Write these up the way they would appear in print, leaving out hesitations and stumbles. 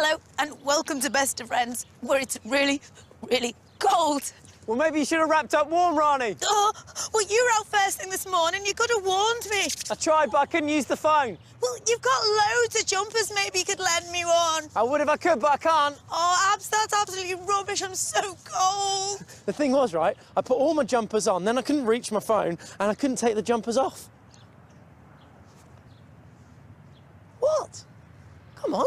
Hello and welcome to Best of Friends, where it's really, really cold. Well, maybe you should have wrapped up warm, Rani. Oh, well, you were out first thing this morning. You could have warned me. I tried, but I couldn't use the phone. Well, you've got loads of jumpers. Maybe you could lend me one. I would if I could, but I can't. Oh, Abs, that's absolutely rubbish. I'm so cold. The thing was, right, I put all my jumpers on, then I couldn't reach my phone, and I couldn't take the jumpers off. What? Come on.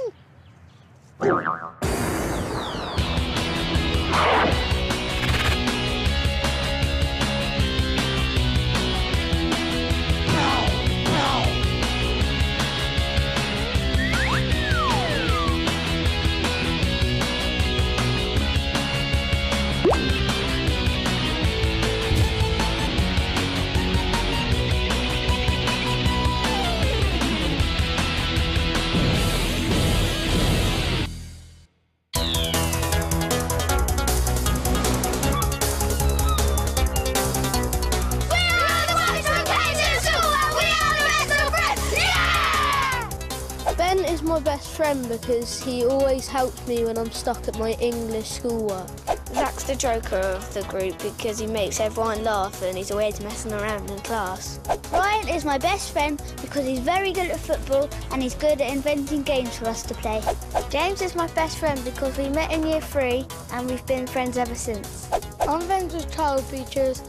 Ben is my best friend because he always helps me when I'm stuck at my English schoolwork. Zach's the joker of the group because he makes everyone laugh and he's always messing around in class. Ryan is my best friend because he's very good at football and he's good at inventing games for us to play. James is my best friend because we met in year 3 and we've been friends ever since. I'm friends with Karl because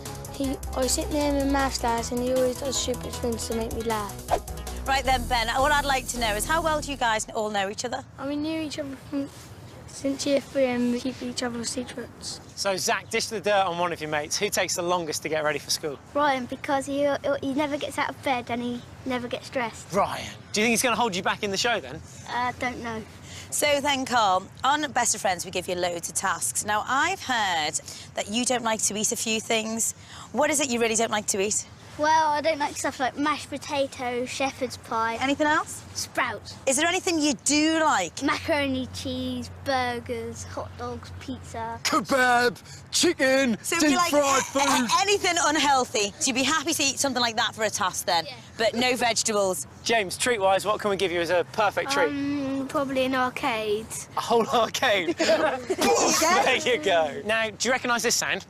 I sit near him in maths class and he always does stupid things to make me laugh. Right then, Ben, what I'd like to know is how well do you guys all know each other? We knew each other since year 3 and we keep each other's secrets. So, Zach, dish the dirt on one of your mates. Who takes the longest to get ready for school? Ryan, because he never gets out of bed and he never gets dressed. Ryan. Do you think he's going to hold you back in the show, then? Don't know. So then, Karl, on Best of Friends, we give you loads of tasks. Now, I've heard that you don't like to eat a few things. What is it you really don't like to eat? Well, I don't like stuff like mashed potatoes, shepherd's pie. Anything else? Sprouts. Is there anything you do like? Macaroni, cheese, burgers, hot dogs, pizza. Kebab, chicken, So deep you like fried food. anything unhealthy? So you'd be happy to eat something like that for a task then? Yeah. But no vegetables? James, treat-wise, what can we give you as a perfect treat? Probably an arcade. A whole arcade. There you go. Now, do you recognise this sound?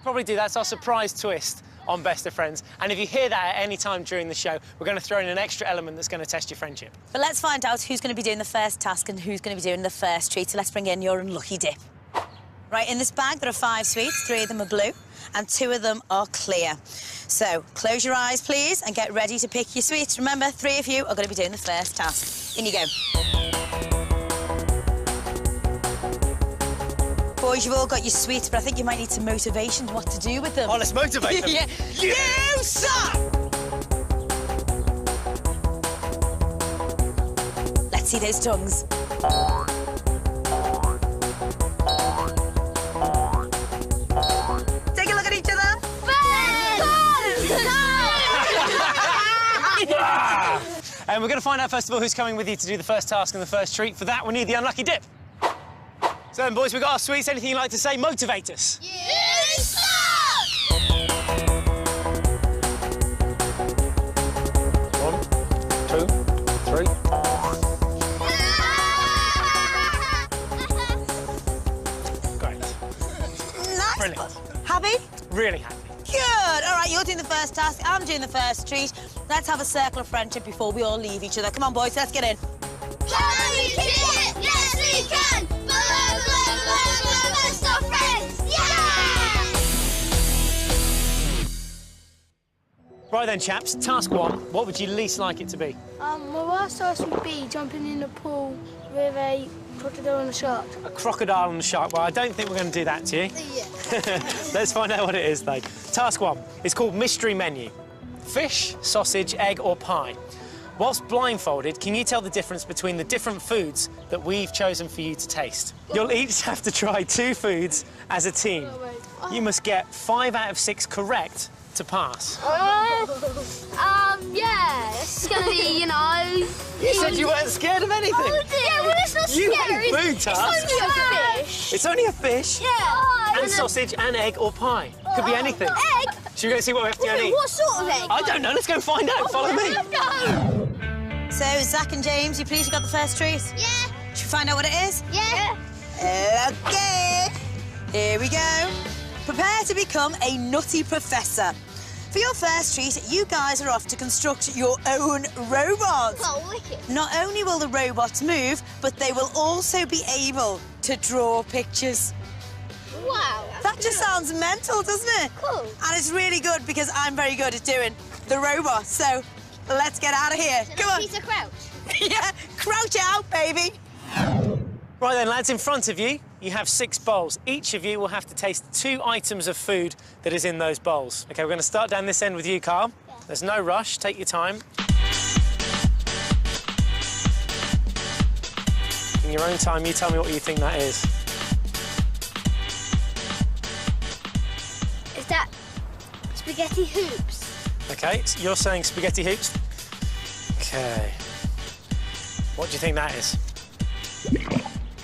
Probably do. That's our surprise twist on Best of Friends. And if you hear that at any time during the show, we're going to throw in an extra element that's going to test your friendship. But let's find out who's going to be doing the first task and who's going to be doing the first treat. So let's bring in your unlucky dip. Right, in this bag, there are 5 sweets. 3 of them are blue and 2 of them are clear. So close your eyes, please, and get ready to pick your sweets. Remember, 3 of you are going to be doing the first task. In you go. Boys, you've all got your sweets, but I think you might need some motivation what to do with them. Oh, let's motivate them. Yeah. You, sir! Let's see those tongues. Take a look at each other. And we're going to find out, first of all, who's coming with you to do the first task and the first treat. For that, we need the unlucky dip. So then, boys, we've got our sweets. Anything you'd like to say? Motivate us. You 1, 2, 3. Great. Nice. Brilliant. Happy? Really happy. Good. All right, you're doing the first task. I'm doing the first treat. Let's have a circle of friendship before we all leave each other. Come on, boys, let's get in. Can we kick it? Yes, we can! Best of friends! Yeah! Right then, chaps, task 1. What would you least like it to be? My worst task would be jumping in the pool with a crocodile and a shark. A crocodile and a shark. Well, I don't think we're going to do that to you. Yeah. Let's find out what it is, though. Task 1 is called Mystery Menu. Fish, sausage, egg or pie. Whilst blindfolded, can you tell the difference between the different foods that we've chosen for you to taste? You'll each have to try 2 foods as a team. You must get 5 out of 6 correct to pass. Yeah, it's gonna be, you know... You said you weren't scared of anything. Yeah, well, it's not You scary. hate food tasks. It's only a fish. It's only a fish. Yeah. And sausage and egg or pie. Could be anything. Egg? Should we go see what we have to go and eat? What sort of egg? I don't know. Let's go and find out. Follow me. Let's go. So, Zach and James, you pleased you got the first treat? Yeah. Should we find out what it is? Yeah. OK. Here we go. Prepare to become a nutty professor. For your first treat, you guys are off to construct your own robot. Oh, wicked. Not only will the robots move, but they will also be able to draw pictures. Wow. That just sounds mental, doesn't it? Cool. And it's really good because I'm very good at doing the robot. So let's get out of here. Come on. Peter Crouch. Yeah, crouch out, baby. Right then, lads, in front of you, you have 6 bowls. Each of you will have to taste 2 items of food that is in those bowls. OK, we're going to start down this end with you, Karl. Yeah. There's no rush. Take your time. In your own time, you tell me what you think that is. Is that spaghetti hoops? OK, so you're saying spaghetti hoops? OK. What do you think that is?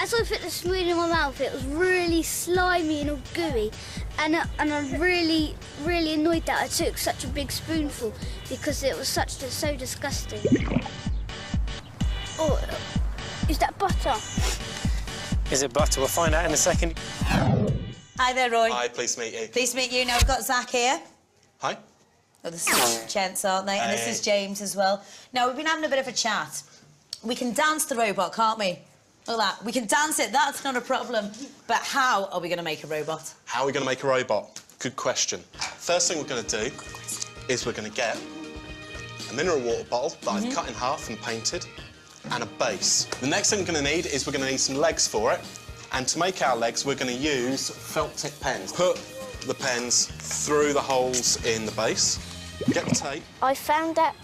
As I put the spoon in my mouth, it was really slimy and all gooey. And I really, really annoyed that I took such a big spoonful because it was so disgusting. Oh, is that butter? Is it butter? We'll find out in a second. Hi there, Roy. Hi, pleased to meet you. Pleased to meet you. Now, we've got Zach here. Hi. Oh, this is gents, aren't they? And this is James as well. Now, we've been having a bit of a chat. We can dance the robot, can't we? Look at that. We can dance it. That's not a problem. But how are we going to make a robot? How are we going to make a robot? Good question. First thing we're going to do is we're going to get a mineral water bottle that I've cut in half and painted, and a base. The next thing we're going to need is we're going to need some legs for it. And to make our legs, we're going to use felt tip pens. Put the pens through the holes in the base. Get the tape. I found that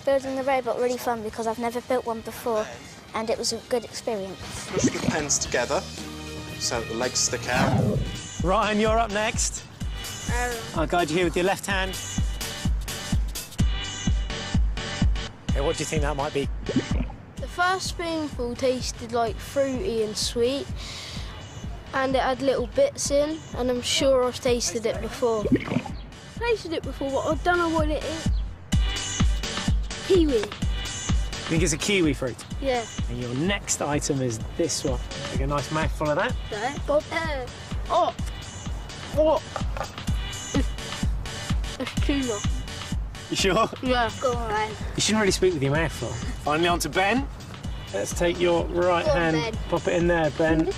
building the robot really fun because I've never built one before, and it was a good experience. Push the pens together so that the legs stick out. Ryan, you're up next. I'll guide you here with your left hand. Okay, what do you think that might be? The first spoonful tasted like fruity and sweet, and it had little bits in, and I'm sure I've tasted it before. Tasted it before, but I don't know what it is. Kiwi. You think it's a kiwi fruit? Yeah. And your next item is this one. Take a nice mouthful of that. Oh. It's tuna. You sure? Yeah. Go on. You shouldn't really speak with your mouth full. Finally on to Ben. Let's take your right hand, Ben. pop it in there, Ben.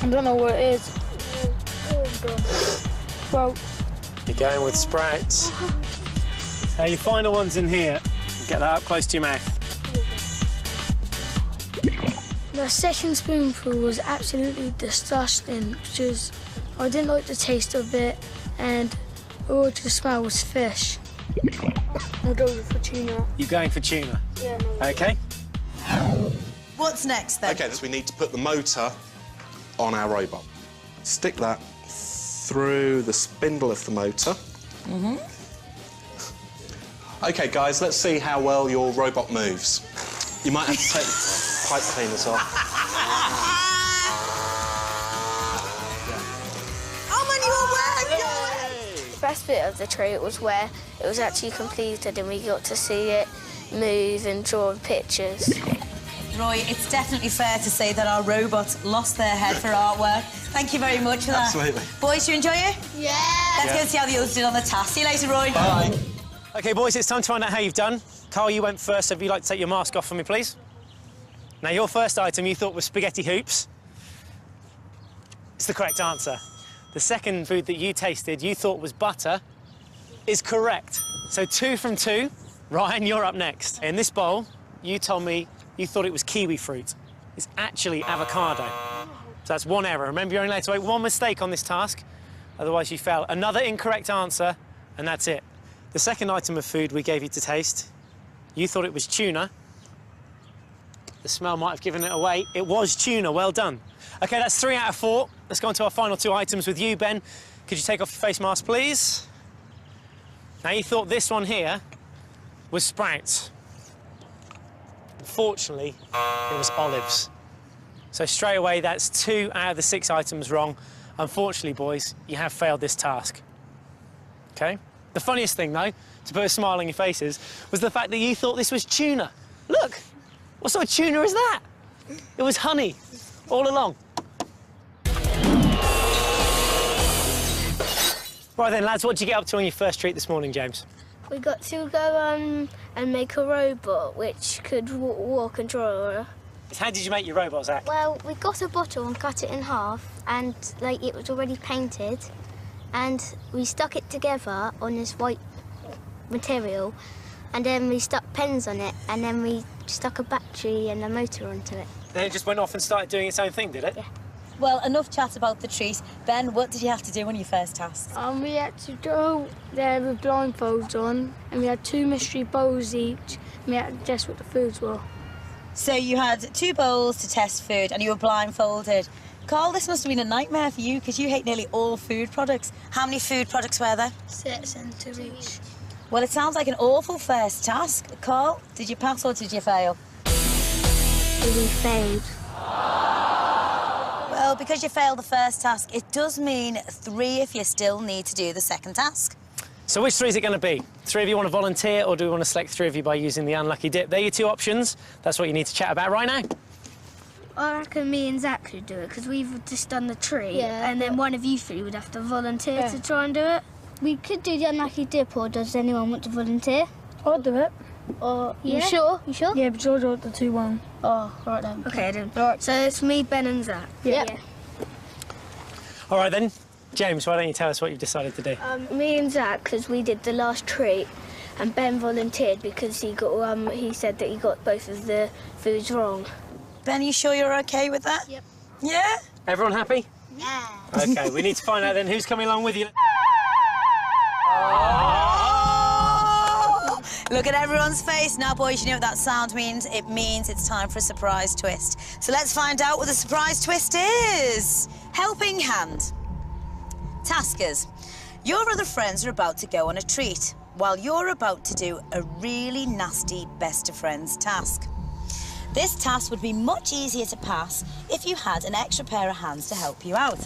I don't know what it is. Well, You're going with sprouts. Your final one's in here. Get that up close to your mouth. the second spoonful was absolutely disgusting because I didn't like the taste of it and all I could smell was fish. I'll go for tuna. You're going for tuna? Yeah, no. OK. What's next, then? OK, so we need to put the motor on our robot. Stick that through the spindle of the motor. Mm-hmm. OK, guys, let's see how well your robot moves. You might have to take the pipe cleaners off. Oh, man, you were working! The best bit of the treat was where it was actually completed and we got to see it move and draw pictures. Roy, it's definitely fair to say that our robots lost their head for artwork. Thank you very much for that. Absolutely. Boys, do you enjoy it? Yeah. Let's go and see how the others did on the task. See you later, Roy. Bye. OK, boys, it's time to find out how you've done. Karl, you went first, so if you'd like to take your mask off for me, please. Now, your first item you thought was spaghetti hoops. It's the correct answer. The second food that you tasted you thought was butter is correct. So 2 from 2. Ryan, you're up next. In this bowl, you told me you thought it was kiwi fruit. It's actually avocado. So that's 1 error. Remember, you're only allowed to make 1 mistake on this task, otherwise you fail. Another incorrect answer, and that's it. The second item of food we gave you to taste, you thought it was tuna. The smell might have given it away. It was tuna. Well done. OK, that's 3 out of 4. Let's go on to our final 2 items with you, Ben. Could you take off your face mask, please? Now, you thought this one here was sprouts. Unfortunately, it was olives. So straight away, that's 2 out of the 6 items wrong. Unfortunately, boys, you have failed this task. OK? The funniest thing, though, to put a smile on your faces was the fact that you thought this was tuna. Look, what sort of tuna is that? It was honey all along. Right then, lads, what did you get up to on your first treat this morning, James? We got to go and make a robot which could walk and draw. How did you make your robot, Zach? Well, we got a bottle and cut it in half, and like it was already painted, and we stuck it together on this white material, and then we stuck pens on it, and then we stuck a battery and a motor onto it. Then it just went off and started doing its own thing, did it? Yeah. Well, enough chat about the treat. Ben, what did you have to do on your first task? We had to go there with blindfolds on, and we had 2 mystery bowls each, and we had to guess what the foods were. So you had 2 bowls to test food and you were blindfolded. Carl, this must have been a nightmare for you because you hate nearly all food products. How many food products were there? 6 and 2 each. Well, it sounds like an awful first task. Carl, did you pass or did you fail? We failed. Well, because you failed the first task, it does mean 3 if you still need to do the second task. So which 3 is it going to be? 3 of you want to volunteer, or do we want to select 3 of you by using the unlucky dip? They're your 2 options. That's what you need to chat about right now. I reckon me and Zach should do it, because we've just done the tree, Yeah, and then one of you 3 would have to volunteer to try and do it. We could do the unlucky dip, or does anyone want to volunteer? I'll do it. Or Yeah? you sure? You sure? Yeah, but George want the 2-1. Oh, right then. Okay, then. So it's me, Ben and Zach. Yeah. All right, then. James, why don't you tell us what you've decided to do? Me and Zach, because we did the last treat, and Ben volunteered because he said that he got both of the foods wrong. Ben, you sure you're OK with that? Yep. Yeah? Everyone happy? Yeah. OK, we need to find out then who's coming along with you. Look at everyone's face. Now, boys, you know what that sound means? It means it's time for a surprise twist. So let's find out what the surprise twist is. Helping hand. Taskers, your other friends are about to go on a treat while you're about to do a really nasty best of friends task. This task would be much easier to pass if you had an extra pair of hands to help you out.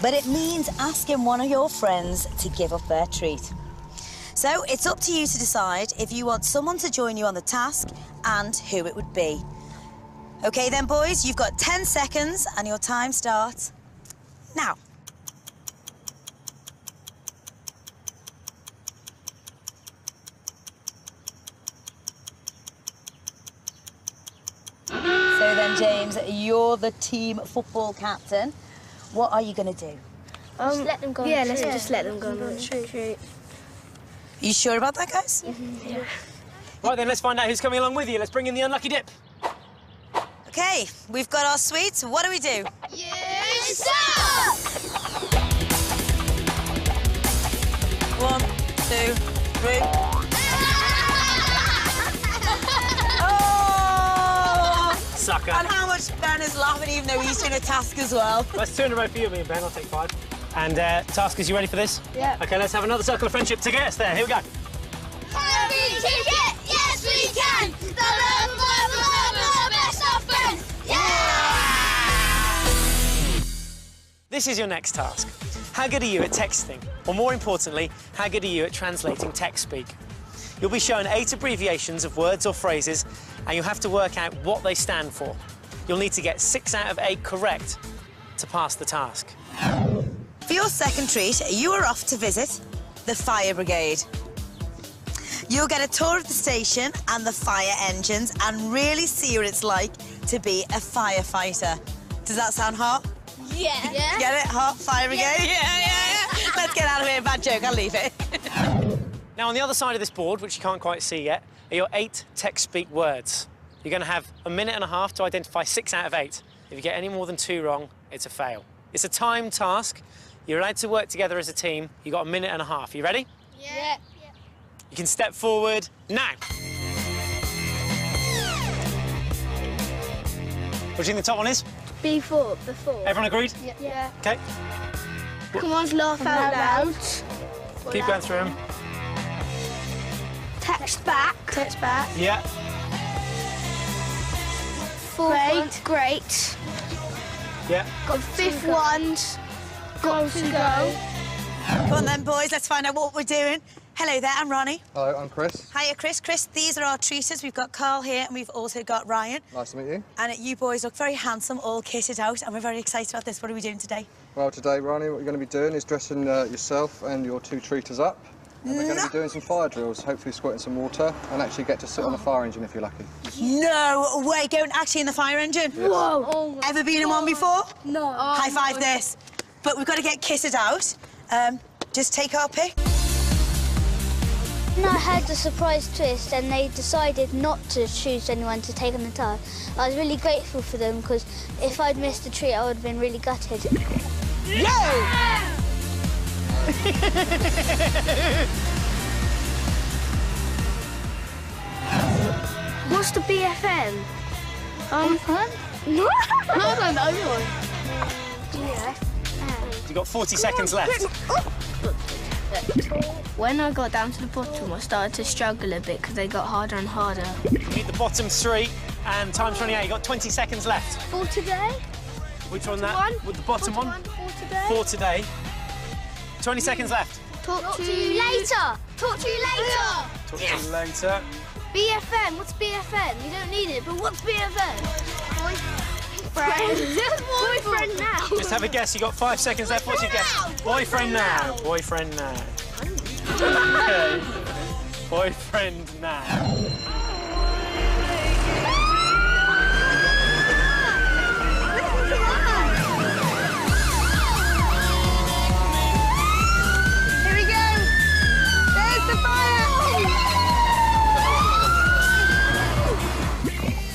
But it means asking one of your friends to give up their treat. So it's up to you to decide if you want someone to join you on the task and who it would be. OK then, boys, you've got 10 seconds and your time starts now. So then, James, you're the team football captain. What are you going to do? Just let them go. Yeah, let's just let them go on the treat. Are you sure about that, guys? Yeah. Right, then, let's find out who's coming along with you. Let's bring in the unlucky dip. OK, we've got our sweets. What do we do? Yes, sir! 1, 2, 3. Oh! Sucker. And how much Ben is laughing even though he's doing a task as well. Let's 2 in a row for you, me and Ben. I'll take 5. And Taskers, you ready for this? Yeah. OK, let's have another circle of friendship to get us there. Here we go. Happy ticket! Yes, we can! The best of friends! Yeah! This is your next task. How good are you at texting? Or more importantly, how good are you at translating text speak? You'll be shown 8 abbreviations of words or phrases, and you'll have to work out what they stand for. You'll need to get 6 out of 8 correct to pass the task. For your second treat, you are off to visit the fire brigade. You'll get a tour of the station and the fire engines and really see what it's like to be a firefighter. Does that sound hot? Yeah. Get it? Hot fire brigade? Yeah. Let's get out of here. Bad joke, I'll leave it. Now, on the other side of this board, which you can't quite see yet, are your 8 text-speak words. You're going to have a minute and a half to identify 6 out of 8. If you get any more than 2 wrong, it's a fail. It's a timed task. You're allowed to work together as a team. You've got a minute and a half. You ready? Yeah. You can step forward now. What do you think the top one is? Before. Everyone agreed? Yeah. OK. Come on, laugh out loud. Keep going through them. Text back. Yeah. Great. Yeah. Got 5th ones. Got to go. Come on then, boys, let's find out what we're doing. Hello there, I'm Ronnie. Hello, I'm Chris. Hiya, Chris. Chris, these are our treaters. We've got Karl here and we've also got Ryan. Nice to meet you. And you boys look very handsome, all kitted out, and we're very excited about this. What are we doing today? Well, today, Ronnie, what you're going to be doing is dressing yourself and your two treaters up. And we're going to be doing some fire drills, hopefully squirting some water, and actually get to sit on a fire engine if you're lucky. No way, going actually in the fire engine? Yes. Whoa! Oh Ever been in one before? No. High five this. But we've got to get kitted out. Just take our pick. And I had the surprise twist and they decided not to choose anyone to take on the task. I was really grateful for them because if I'd missed the treat, I would have been really gutted. Yeah! What's the BFM? No, I don't know. Yeah. You've got 40 seconds left. When I got down to the bottom, I started to struggle a bit because they got harder and harder. You need the bottom three, and time's running out. You've got 20 seconds left. For today? Which one that? With the bottom one? For today? For today. 20 seconds left. Talk to you later. Talk to you later. Talk to you later. BFM, what's BFM? You don't need it, but what's BFM? Boyfriend now. Just have a guess. You got 5 seconds left. What's your guess? Boyfriend now. Boyfriend now. Okay. Boyfriend now. Here we go. There's the fire.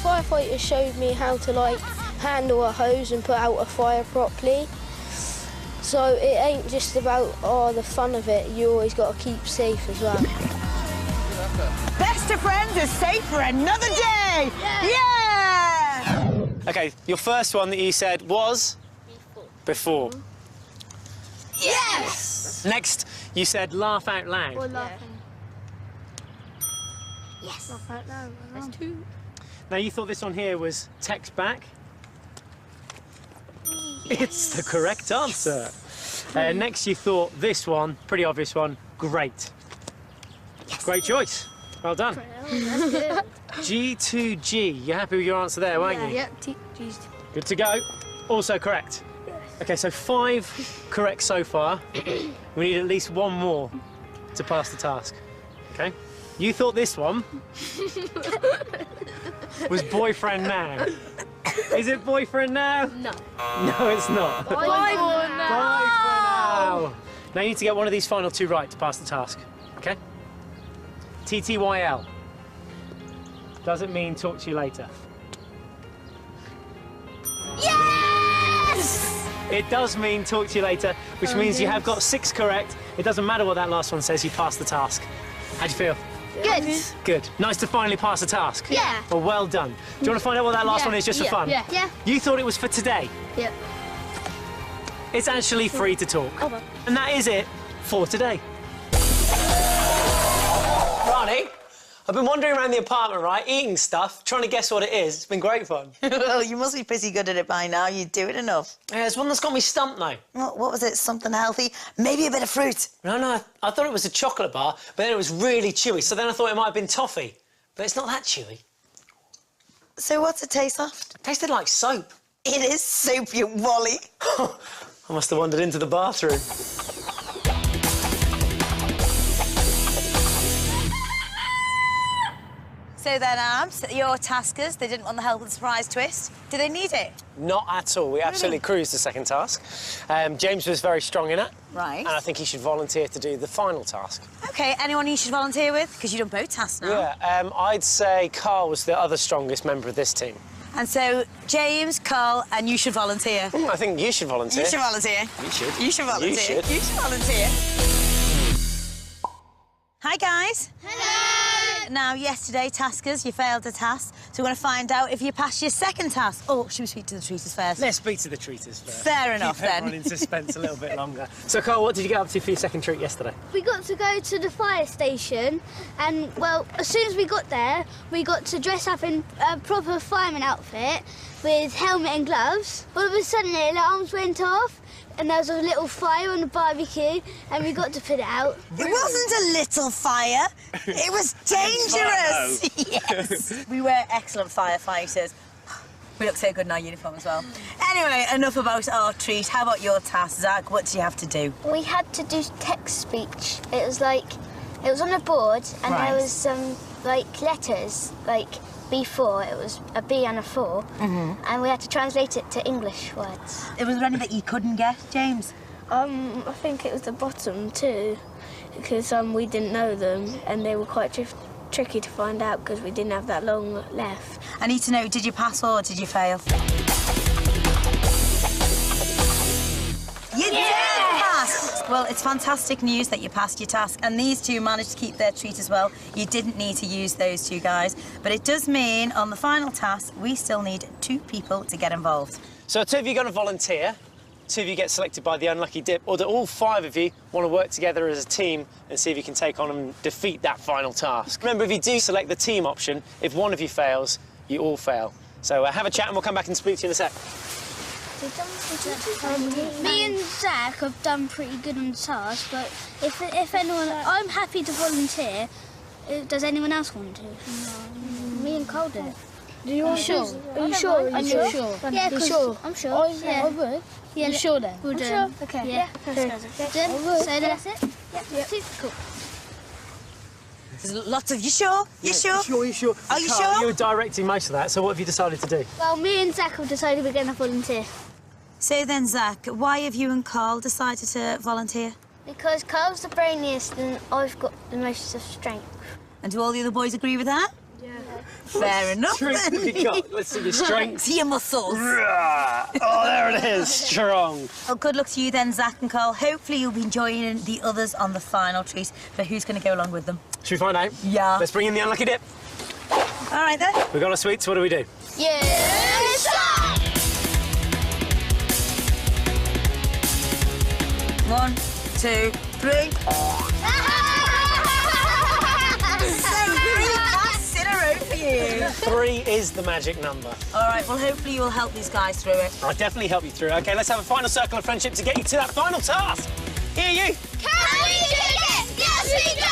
Firefighter showed me how to handle a hose and put out a fire properly. So it ain't just about the fun of it. You always got to keep safe as well. Best of friends is safe for another day. Yeah! Okay, your first one that you said was? Before. Yes! Next, you said laugh out loud. Or laughing. Yes. Laugh out loud. That's two. Now, you thought this one here was text back. It's the correct answer. Next, you thought this one, pretty obvious one, great. Great choice. Well done. That's good. G2G. You're happy with your answer there, weren't you? Yeah. Good to go. Also correct. Okay, so 5 correct so far. We need at least one more to pass the task. Okay? You thought this one was boyfriend now. Is it boyfriend now? No. No, it's not. Boyfriend now. Now you need to get one of these final 2 right to pass the task. Okay? TTYL. Doesn't mean talk to you later. Yes! It does mean talk to you later, which means you have got 6 correct. It doesn't matter what that last one says, you passed the task. How do you feel? Good. Good. Nice to finally pass a task. Yeah. Well, well done. Do you want to find out what that last one is just for fun? Yeah. Yeah. You thought it was for today. Yeah. It's actually free to talk. Oh, well. And that is it for today. Ronnie, I've been wandering around the apartment, right, eating stuff, trying to guess what it is. It's been great fun. Well, you must be pretty good at it by now. You do it enough. Yeah, there's one that's got me stumped now. What was it? Something healthy? Maybe a bit of fruit. No, I thought it was a chocolate bar, but then it was really chewy, so then I thought it might have been toffee. But it's not that chewy. So what's it taste of? It tasted like soap. It is soup, you wally. I must have wandered into the bathroom. So then, your taskers, they didn't want the help with the surprise twist. Do they need it? Not at all. We absolutely cruised the second task. James was very strong in it. Right. And I think he should volunteer to do the final task. OK, anyone you should volunteer with? Because you've done both tasks now. Yeah, I'd say Karl was the other strongest member of this team. And so, James, Karl, and you should volunteer. I think you should volunteer. You should volunteer. You should. You should volunteer. You should. You should volunteer. Hi, guys. Hello. Now, yesterday, taskers, you failed a task, so we're going to find out if you passed your second task. Oh, should we speak to the treaters first? Let's speak to the treaters first. Fair enough, Keep then. everyone in suspense a little bit longer. So, Karl, what did you get up to for your second treat yesterday? We got to go to the fire station and, well, as soon as we got there, we got to dress up in a proper fireman outfit with helmet and gloves. All of a sudden, the alarms went off and there was a little fire on the barbecue, and we got to put it out. It wasn't a little fire. It was dangerous. Yes. We were excellent firefighters. We look so good in our uniform as well. Anyway, enough about our treat. How about your task, Zach? What did you have to do? We had to do text speech. It was on a board, and there was some letters, like B4. It was a B and a 4, and we had to translate it to English words. Was there any that you couldn't get, James? I think it was the bottom two, because we didn't know them, and they were quite tricky to find out because we didn't have that long left. I need to know, did you pass or did you fail? You did pass! Well, it's fantastic news that you passed your task, and these two managed to keep their treat as well. You didn't need to use those two guys, but it does mean on the final task, we still need 2 people to get involved. So 2 of you are going to volunteer, 2 of you get selected by the unlucky dip, or do all 5 of you want to work together as a team and see if you can take on and defeat that final task? Remember, if you do select the team option, if one of you fails, you all fail. So have a chat and we'll come back and speak to you in a sec. Me and Zach have done pretty good on the task, but if anyone, I'm happy to volunteer. Does anyone else want to? Me and Karl did it. Are you sure? Are you sure? Yeah, sure? I'm sure. I would. Yeah, You sure then? We'll do. Sure? Okay. Yeah. Okay. So that's it? Yeah. Cool. There's lots of... You sure? You sure? You sure? Are you Karl, sure? You were directing most of that, so what have you decided to do? Well, me and Zach have decided we're going to volunteer. So then, Zach, why have you and Karl decided to volunteer? Because Karl's the brainiest and I've got the most of strength. And do all the other boys agree with that? Yeah. Fair enough. Strength have you got? Let's see your strength. See your muscles. Oh, there it is. Strong. Well, good luck to you then, Zach and Karl. Hopefully you'll be joining the others on the final treat, but who's going to go along with them? Should we find out? Yeah. Let's bring in the unlucky dip. All right, then. We've got our sweets. What do we do? Yes! 1, 2, 3. So 3 casts in a row for you. 3 is the magic number. All right, well, hopefully you'll help these guys through it. I'll definitely help you through. OK, let's have a final circle of friendship to get you to that final task. Here you. Can we do it? Yes, we can!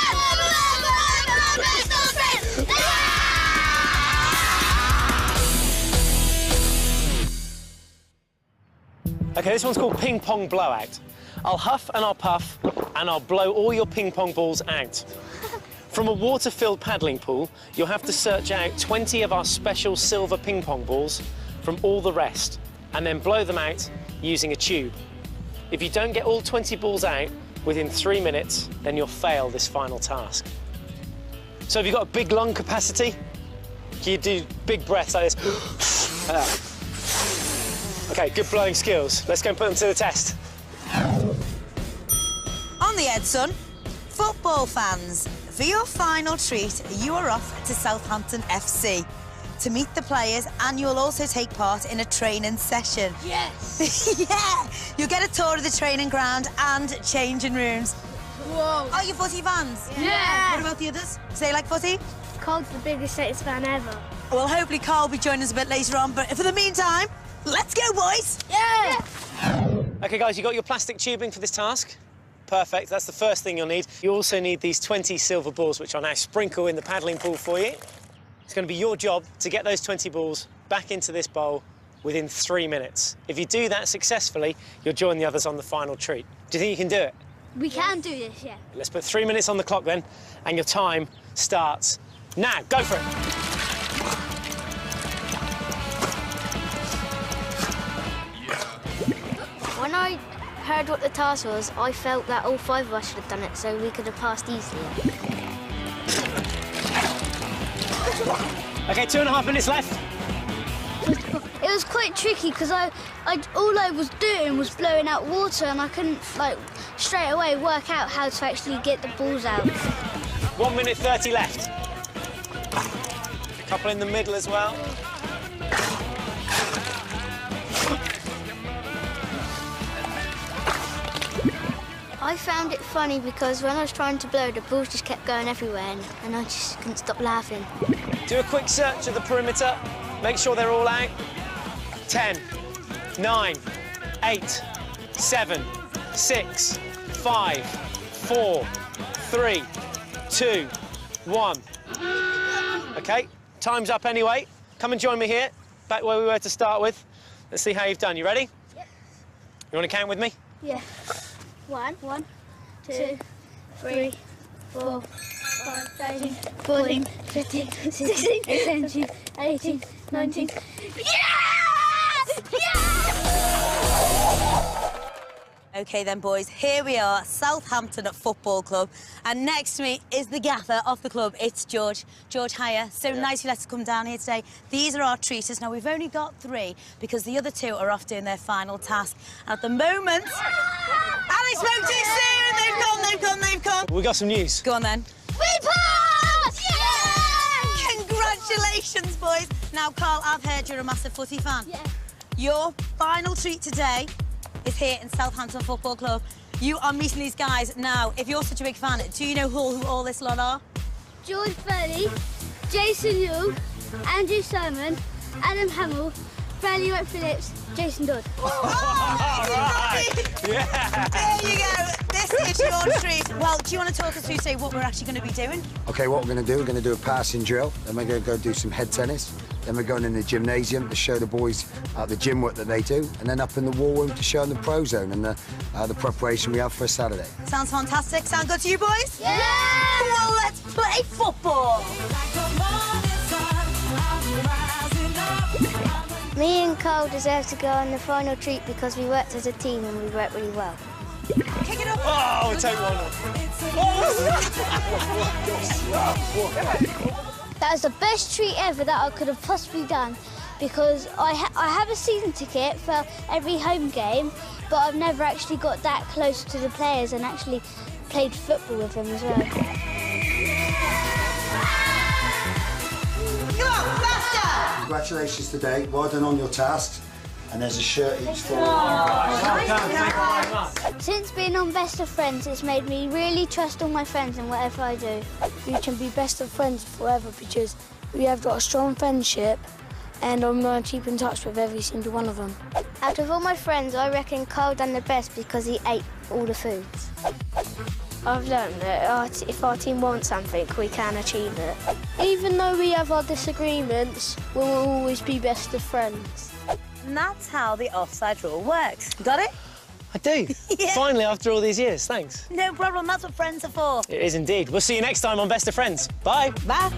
OK, this one's called Ping Pong Blowout. I'll huff and I'll puff and I'll blow all your ping pong balls out. From a water-filled paddling pool, you'll have to search out 20 of our special silver ping pong balls from all the rest and then blow them out using a tube. If you don't get all 20 balls out within 3 minutes, then you'll fail this final task. So have you got a big lung capacity? Can you do big breaths like this? Like that. OK, good blowing skills. Let's go and put them to the test. On the Ed Son, football fans, for your final treat, you are off to Southampton FC to meet the players, and you'll also take part in a training session. Yes! Yeah! You'll get a tour of the training ground and changing rooms. Whoa! Are you footy fans? Yeah! What about the others? Do they like footy? Karl's the biggest Saints fan ever. Well, hopefully Karl will be joining us a bit later on, but for the meantime, let's go, boys! Yeah! OK, guys, you got your plastic tubing for this task? Perfect, that's the first thing you'll need. You also need these 20 silver balls, which I'll now sprinkle in the paddling pool for you. It's going to be your job to get those 20 balls back into this bowl within 3 minutes. If you do that successfully, you'll join the others on the final treat. Do you think you can do it? We can do this, yeah. Let's put 3 minutes on the clock then, and your time starts now. Go for it. When I heard what the task was, I felt that all 5 of us should have done it, so we could have passed easily. OK, 2.5 minutes left. It was quite tricky because all I was doing was blowing out water, and I couldn't straight away work out how to actually get the balls out. 1 minute 30 left. A couple in the middle as well. I found it funny because when I was trying to blow, the balls just kept going everywhere, and I just couldn't stop laughing. Do a quick search of the perimeter. Make sure they're all out. 10, 9, 8, 7, 6, 5, 4, 3, 2, 1. OK, time's up anyway. Come and join me here, back where we were to start with. Let's see how you've done. You ready? Yep. You want to count with me? Yeah. 1, 2, 3, 4, 5, 13, 14, 15, 16, 17, 18, 19. Yes! Yes! OK then, boys, here we are, Southampton Football Club, and next to me is the gaffer of the club. It's George. George, hiya. So nice you let us come down here today. These are our treaters. Now, we've only got 3 because the other 2 are off doing their final task. At the moment, Alex spoke too soon. They've come. We've got some news. Go on, then. We passed! Yeah! Congratulations, boys. Now, Carl, I've heard you're a massive footy fan. Yeah. Your final treat today is here in Southampton Football Club. You are meeting these guys now. If you're such a big fan, do you know who all this lot are? George Burley, Jason Yu, Andrew Simon, Adam Hamill, Bradley White Phillips, Jason Dodd. Yeah. There you go. This is your treat. Well, do you want to talk us through, say, what we're actually going to be doing? OK, what we're going to do, we're going to do a passing drill, then we're going to go do some head tennis, then we're going in the gymnasium to show the boys the gym work that they do, and then up in the war room to show them the pro zone and the preparation we have for a Saturday. Sounds fantastic. Sound good to you, boys? Yeah! Well, let's play football. Me and Karl deserve to go on the final treat because we worked as a team and we worked really well. Kick it up. Oh, we'll take one off. That was the best treat ever that I could have possibly done because I have a season ticket for every home game, but I've never actually got that close to the players and actually played football with them as well. Come on, faster. Congratulations today, well done on your tasks, and there's a shirt each for you. Since being on Best of Friends, it's made me really trust all my friends in whatever I do. We can be best of friends forever because we have got a strong friendship and I'm going to keep in touch with every single one of them. Out of all my friends, I reckon Karl done the best because he ate all the foods. I've learned that if our team wants something, we can achieve it. Even though we have our disagreements, we'll always be best of friends. And that's how the offside rule works. Got it? I do. Yeah. Finally, after all these years. Thanks. No problem. That's what friends are for. It is indeed. We'll see you next time on Best of Friends. Bye. Bye.